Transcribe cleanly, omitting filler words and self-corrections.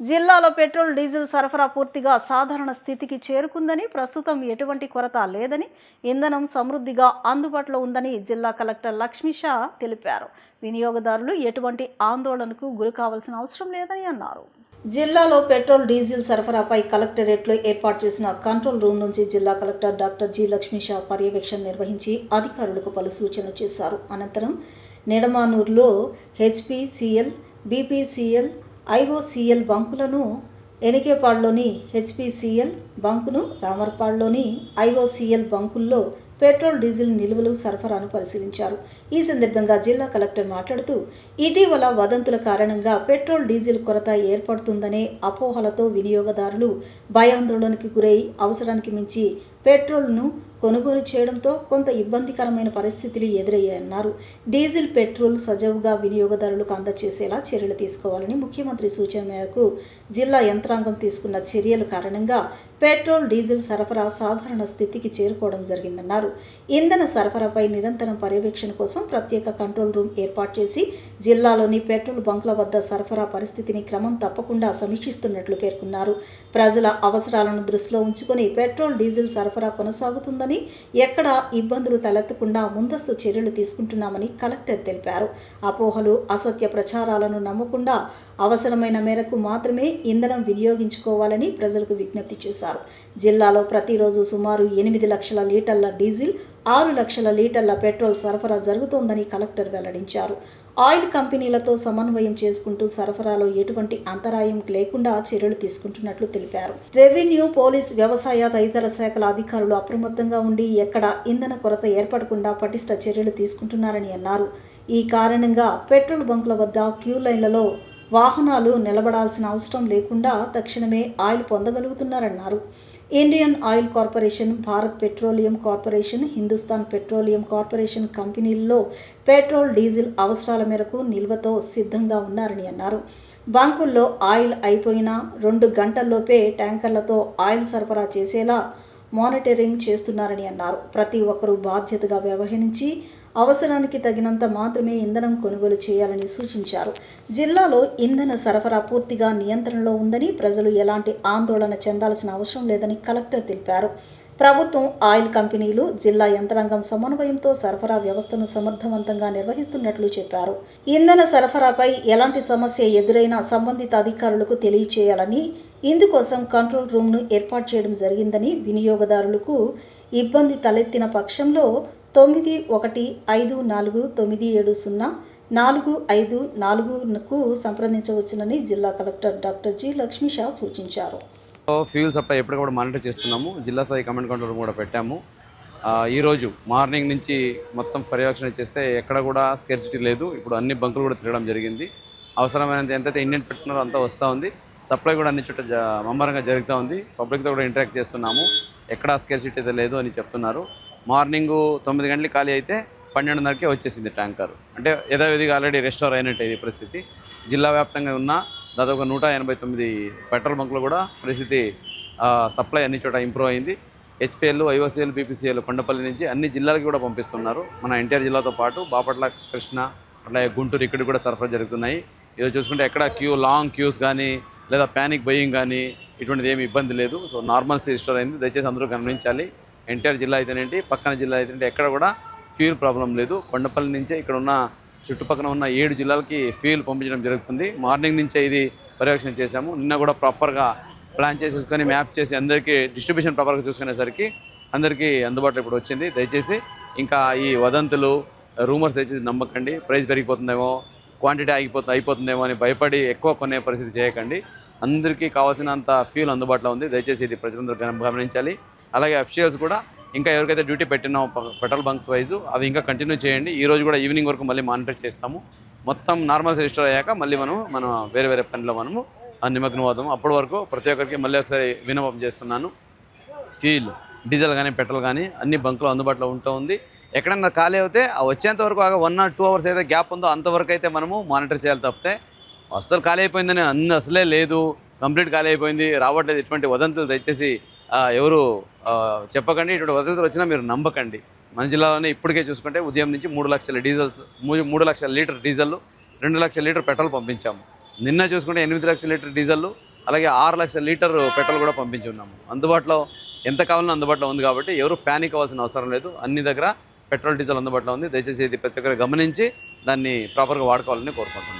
జిల్లాలో petrol diesel సరఫరా పూర్తిగా సాధారణ స్థితికి చేరుకుందని, ప్రస్తుతం ఎటువంటి కొరత లేదని, ఇంధనం సమృద్ధిగా అందుబాటులో ఉందని జిల్లా కలెక్టర్ లక్ష్మీషా తెలిపారు. వినియోగదారులు ఎటువంటి ఆందోళనకు గురి కావాల్సిన అవసరం లేదని అన్నారు. జిల్లాలో పెట్రోల్ డీజిల్ సరఫరాపై కలెక్టరేట్లో ఏర్పాటు చేసిన కంట్రోల్ రూమ్ నుంచి జిల్లా కలెక్టర్ డాక్టర్ జి లక్ష్మీషా పర్యవేక్షణ నిర్వహించి అధికారులకు పలు సూచనలు చేశారు. అనంతరం నిడమానూరులో హెచ్పిసిఎల్, బీపీసీఎల్, ఐఓసీఎల్ బంకులను, ఎనికేపాడులోని హెచ్పిసిఎల్ బంకును, రామర్పాడులోని ఐఓసీఎల్ బంకుల్లో పెట్రోల్ డీజిల్ నిల్వలు సరఫరాను పరిశీలించారు. ఈ సందర్భంగా జిల్లా కలెక్టర్ మాట్లాడుతూ, ఇటీవల వదంతుల కారణంగా పెట్రోల్ డీజిల్ కొరత ఏర్పడుతుందనే అపోహలతో వినియోగదారులు భయాందోళనకు గురై అవసరానికి మించి పెట్రోల్ను కొనుగోలు చేయడంతో కొంత ఇబ్బందికరమైన పరిస్థితులు ఎదురయ్యాయన్నారు. డీజిల్, పెట్రోల్ సజావుగా వినియోగదారులకు అందజేసేలా చర్యలు తీసుకోవాలని ముఖ్యమంత్రి సూచన మేరకు జిల్లా యంత్రాంగం తీసుకున్న చర్యల కారణంగా పెట్రోల్, డీజిల్ సరఫరా సాధారణ స్థితికి చేరుకోవడం జరిగిందన్నారు. ఇంధన సరఫరాపై నిరంతరం పర్యవేక్షణ కోసం ప్రత్యేక కంట్రోల్ రూమ్ ఏర్పాటు చేసి జిల్లాలోని పెట్రోల్ బంకుల వద్ద సరఫరా పరిస్థితిని క్రమం తప్పకుండా సమీక్షిస్తున్నట్లు పేర్కొన్నారు. ప్రజల అవసరాలను దృష్టిలో ఉంచుకొని పెట్రోల్, డీజిల్ సరఫరా కొనసాగుతుందని, ఎక్కడా ఇబ్బందులు తలెత్తకుండా ముందస్తు చర్యలు తీసుకుంటున్నామని కలెక్టర్ తెలిపారు. అపోహలు, అసత్య ప్రచారాలను నమ్మకుండా అవసరమైన మేరకు మాత్రమే ఇంధనం వినియోగించుకోవాలని ప్రజలకు విజ్ఞప్తి చేశారు. జిల్లాలో ప్రతిరోజు సుమారు 8 లక్షల లీటర్ల డీజిల్, 6 లక్షల లీటర్ల పెట్రోల్ సరఫరా జరుగుతోందని కలెక్టర్ వెల్లడించారు. ఆయిల్ కంపెనీలతో సమన్వయం చేసుకుంటూ సరఫరాలో ఎటువంటి అంతరాయం లేకుండా చర్యలు తీసుకుంటున్నట్లు తెలిపారు. రెవెన్యూ, పోలీస్, వ్యవసాయ తదితర శాఖల అధికారులు అప్రమత్తంగా ఉండి ఎక్కడ ఇంధన కొరత ఏర్పడకుండా పటిష్ట చర్యలు తీసుకుంటున్నారని అన్నారు. ఈ కారణంగా పెట్రోల్ బంకుల వద్ద క్యూ లైన్లలో వాహనాలు నిలబడాల్సిన అవసరం లేకుండా తక్షణమే ఆయిల్ పొందగలుగుతున్నారన్నారు. Indian Oil Corporation, Bharat Petroleum Corporation, Hindustan Petroleum Corporation కంపెనీల్లో పెట్రోల్, డీజిల్ అవసరాల మేరకు నిల్వతో సిద్ధంగా ఉన్నారని అన్నారు. బంకుల్లో ఆయిల్ అయిపోయిన 2 గంటల్లోపే ట్యాంకర్లతో ఆయిల్ సరఫరా చేసేలా మానిటరింగ్ చేస్తున్నారని అన్నారు. ప్రతి ఒక్కరూ బాధ్యతగా వ్యవహరించి అవసరానికి తగినంత మాత్రమే ఇంధనం కొనుగోలు చేయాలని సూచించారు. జిల్లాలో ఇంధన సరఫరా పూర్తిగా నియంత్రణలో ఉందని, ప్రజలు ఎలాంటి ఆందోళన చెందాల్సిన అవసరం లేదని కలెక్టర్ తెలిపారు. ప్రభుత్వం, ఆయిల్ కంపెనీలు, జిల్లా యంత్రాంగం సమన్వయంతో సరఫరా వ్యవస్థను సమర్థవంతంగా నిర్వహిస్తున్నట్లు చెప్పారు. ఇంధన సరఫరాపై ఎలాంటి సమస్య ఎదురైనా సంబంధిత అధికారులకు తెలియచేయాలని, ఇందుకోసం కంట్రోల్ రూమ్ను ఏర్పాటు చేయడం జరిగిందని, వినియోగదారులకు ఇబ్బంది తలెత్తిన పక్షంలో 9154704540 సంప్రదించవచ్చునని జిల్లా కలెక్టర్ డాక్టర్ జి లక్ష్మీషా సూచించారు. ఫ్యూల్ సప్లై ఎప్పటికప్పుడు మానిటర్ చేస్తున్నాము. జిల్లా స్థాయి కమాండ్ కంట్రోల్ రూమ్ కూడా పెట్టాము. ఈరోజు మార్నింగ్ నుంచి మొత్తం పర్యవేక్షణ చేస్తే ఎక్కడ కూడా స్కేర్సిటీ లేదు. ఇప్పుడు అన్ని బంకులు కూడా తిరగడం జరిగింది. అవసరమైనంత ఎంతైతే ఇండియన్ పెట్టుకున్నారో అంతా వస్తూ ఉంది. సప్లై కూడా అన్ని చోట్ల ముమ్మరంగా జరుగుతూ ఉంది. పబ్లిక్తో కూడా ఇంటరాక్ట్ చేస్తున్నాము. ఎక్కడ స్కేర్సిటీ అయితే లేదు అని చెప్తున్నారు. మార్నింగ్ 9 గంటలకు ఖాళీ అయితే 12:30కే వచ్చేసింది ట్యాంకర్. అంటే యథావిధిగా ఆల్రెడీ రెస్టోర్ అయినట్టు ఇది పరిస్థితి. జిల్లా వ్యాప్తంగా ఉన్న దాదాపు 189 పెట్రోల్ బంకులు కూడా పరిస్థితి సప్లై అన్ని చోట ఇంప్రూవ్ అయింది. హెచ్పిఎల్, ఐఓసీఎల్, బీపీసీఎల్ కొండపల్లి నుంచి అన్ని జిల్లాలకు కూడా పంపిస్తున్నారు. మన ఎన్టీఆర్ జిల్లాతో పాటు బాపట్ల, కృష్ణ, అట్లాగే గుంటూరు ఇక్కడ కూడా సరఫరా జరుగుతున్నాయి. ఈరోజు చూసుకుంటే ఎక్కడ లాంగ్ క్యూస్ కానీ లేదా ప్యానిక్ బయింగ్ కానీ ఇటువంటిది ఏమి ఇబ్బంది లేదు. సో నార్మల్సీ రిస్టోర్ అయింది. దయచేసి అందరూ గమనించాలి. ఎన్టీఆర్ జిల్లా అయితేనేంటి, పక్కన జిల్లా అయితేనేంటి ఎక్కడ కూడా ఫ్యూల్ ప్రాబ్లం లేదు. కొండపల్లి నుంచే ఇక్కడ ఉన్న చుట్టుపక్కల ఉన్న 7 జిల్లాలకి ఫ్యూల్ పంపించడం జరుగుతుంది. మార్నింగ్ నుంచే ఇది పర్యవేక్షణ చేశాము. నిన్న కూడా ప్రాపర్గా ప్లాన్ చేసేసుకొని మ్యాప్ చేసి అందరికీ డిస్ట్రిబ్యూషన్ ప్రాపర్గా చూసుకునేసరికి అందరికీ అందుబాటులో ఇప్పుడు వచ్చింది. దయచేసి ఇంకా ఈ వదంతులు, రూమర్స్ దయచేసి నమ్మకండి. ప్రైస్ పెరిగిపోతుందేమో, క్వాంటిటీ అయిపోతుందేమో అని భయపడి ఎక్కువ కొనే పరిస్థితి చేయకండి. అందరికీ కావాల్సినంత ఫ్యూల్ అందుబాటులో ఉంది. దయచేసి ఇది ప్రజలందరూ గమనించాలి. అలాగే అఫీషియల్స్ కూడా ఇంకా ఎవరికైతే డ్యూటీ పెట్టినామో పెట్రోల్ బంక్స్ వైజు అవి ఇంకా కంటిన్యూ చేయండి. ఈరోజు కూడా ఈవినింగ్ వరకు మళ్ళీ మానిటర్ చేస్తాము. మొత్తం నార్మల్ రిజిస్టర్ అయ్యాక మళ్ళీ మనం వేరే పనిలో నిమగ్నం అవుతాము. అప్పటి వరకు ప్రతి ఒక్కరికి మళ్ళీ ఒకసారి విన్నపం చేస్తున్నాను. ఫ్యూల్, డీజిల్ కానీ పెట్రోల్ కానీ అన్ని బంకులు అందుబాటులో ఉంటూ ఉంది. ఎక్కడన్నా ఖాళీ అయితే వచ్చేంత వరకు 1 or 2 hours అయితే గ్యాప్ ఉందో అంతవరకు అయితే మనము మానిటర్ చేయాలి తప్పితే అస్సలు ఖాళీ అయిపోయిందని అసలే లేదు, కంప్లీట్ ఖాళీ అయిపోయింది, రావట్లేదు, ఇటువంటి వదంతులు దయచేసి ఎవరు చెప్పకండి. ఇటువంటి వదంతులు వచ్చినా మీరు నమ్మకండి. మన జిల్లాలోనే ఇప్పటికే చూసుకుంటే ఉదయం నుంచి 3 లక్షల లీటర్ డీజిల్, 2 లక్షల లీటర్ పెట్రోల్ పంపించాము. నిన్న చూసుకుంటే 8 లక్షల లీటర్ డీజిల్, అలాగే 6 లక్షల లీటర్ పెట్రోల్ కూడా పంపించి ఉన్నాము. అందుబాటులో ఎంత కావాలన్నా అందుబాటులో ఉంది కాబట్టి ఎవరు ప్యానిక్ అవ్వాల్సిన అవసరం లేదు. అన్ని దగ్గర పెట్రోల్, డీజిల్ అందుబాటులో ఉంది. దయచేసి ఇది ప్రతి ఒక్కరు గమనించి దాన్ని ప్రాపర్గా వాడుకోవాలని కోరుకుంటున్నాను.